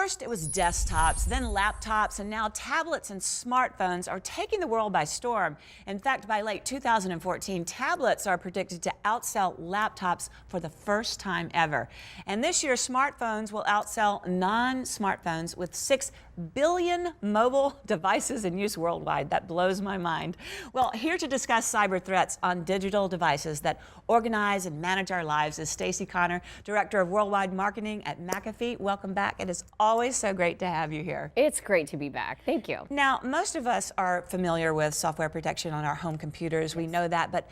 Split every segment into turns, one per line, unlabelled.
First, it was desktops, then laptops, and now tablets and smartphones are taking the world by storm. In fact, by late 2014, tablets are predicted to outsell laptops for the first time ever. And this year, smartphones will outsell non-smartphones with 6 billion mobile devices in use worldwide. That blows my mind. Well, here to discuss cyber threats on digital devices that organize and manage our lives is Stacey Conner, Director of Worldwide Marketing at McAfee. Welcome back. It is always so great to have you here.
It's great to be back. Thank you.
Now, most of us are familiar with software protection on our home computers. Yes. We know that, but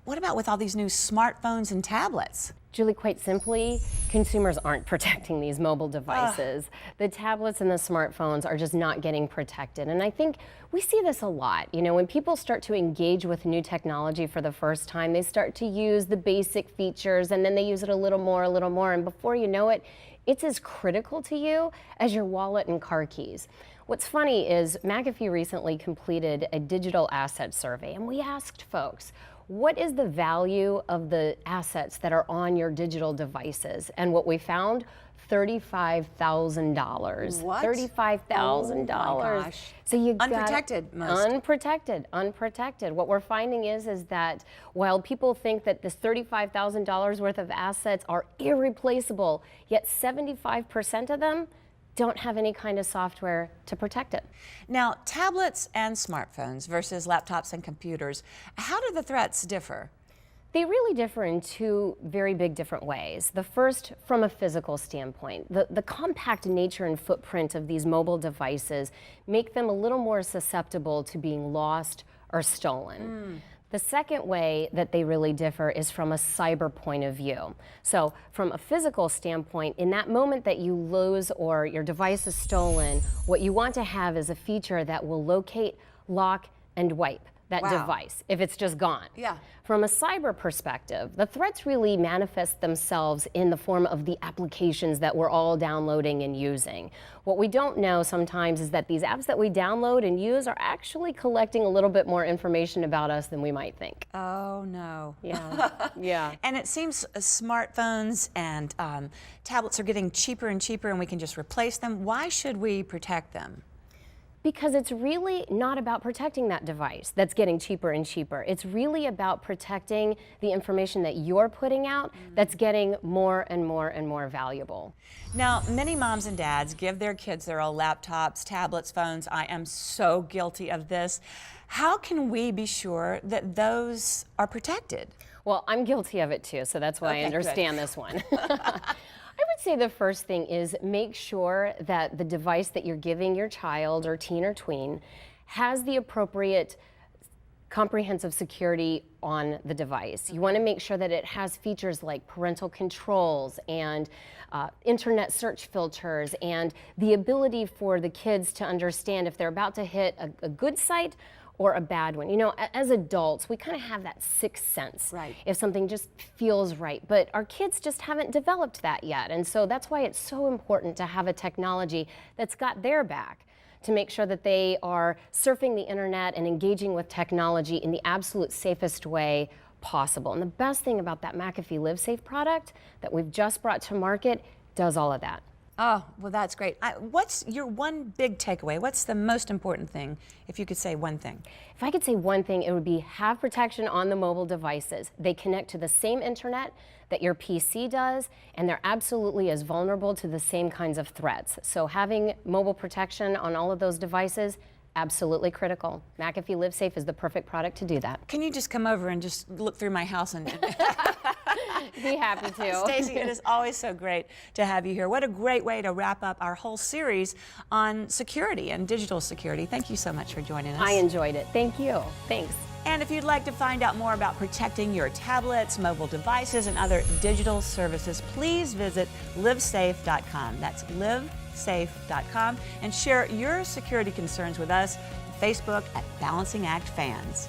what about with all these new smartphones and tablets?
Julie, quite simply, consumers aren't protecting these mobile devices. The tablets and the smartphones are just not getting protected. And I think we see this a lot. You know, when people start to engage with new technology for the first time, they start to use the basic features and then they use it a little more. And before you know it, it's as critical to you as your wallet and car keys. What's funny is McAfee recently completed a digital asset survey, and we asked folks, what is the value of the assets that are on your digital devices? And what we found, $35,000.
What?
$35,000.
Oh my gosh.
So you
unprotected,
unprotected. What we're finding is that while people think that this $35,000 worth of assets are irreplaceable, yet 75% of them don't have any kind of software to protect it.
Now, tablets and smartphones versus laptops and computers, how do the threats differ?
They really differ in two very big different ways. The first, from a physical standpoint, the compact nature and footprint of these mobile devices make them a little more susceptible to being lost or stolen. The second way that they really differ is from a cyber point of view. So from a physical standpoint, in that moment that you lose or your device is stolen, what you want to have is a feature that will locate, lock, and wipe that device if it's just gone.
Yeah.
From a cyber perspective, the threats really manifest themselves in the form of the applications that we're all downloading and using. What we don't know sometimes is that these apps that we download and use are actually collecting a little bit more information about us than we might think.
Oh no.
Yeah. Yeah.
And it seems smartphones and tablets are getting cheaper and cheaper and we can just replace them. Why should we protect them?
Because it's really not about protecting that device that's getting cheaper and cheaper. It's really about protecting the information that you're putting out that's getting more and more and more valuable.
Now, many moms and dads give their kids their old laptops, tablets, phones. I am so guilty of this. How can we be sure that those are protected?
Well, I'm guilty of it too, so that's why I understand this one. I would say the first thing is make sure that the device that you're giving your child or teen or tween has the appropriate comprehensive security on the device. You want to make sure that it has features like parental controls and internet search filters and the ability for the kids to understand if they're about to hit a good site or a bad one. You know, as adults, we kind of have that sixth sense.
Right.
If something just feels right, but our kids just haven't developed that yet. And so that's why it's so important to have a technology that's got their back to make sure that they are surfing the internet and engaging with technology in the absolute safest way possible. And the best thing about that McAfee Live Safe product that we've just brought to market does all of that.
Oh, well, that's great. What's your one big takeaway? What's the most important thing, if you could say one thing?
If I could say one thing, it would be have protection on the mobile devices. They connect to the same internet that your PC does, and they're absolutely as vulnerable to the same kinds of threats. So having mobile protection on all of those devices, absolutely critical. McAfee Live Safe is the perfect product to do that.
Can you just come over and just look through my house and
be happy to.
Stacey, it is always so great to have you here. What a great way to wrap up our whole series on security and digital security. Thank you so much for joining us.
I enjoyed it. Thank you. Thanks.
And if you'd like to find out more about protecting your tablets, mobile devices, and other digital services, please visit livesafe.com. That's livesafe.com, and share your security concerns with us on Facebook at Balancing Act Fans.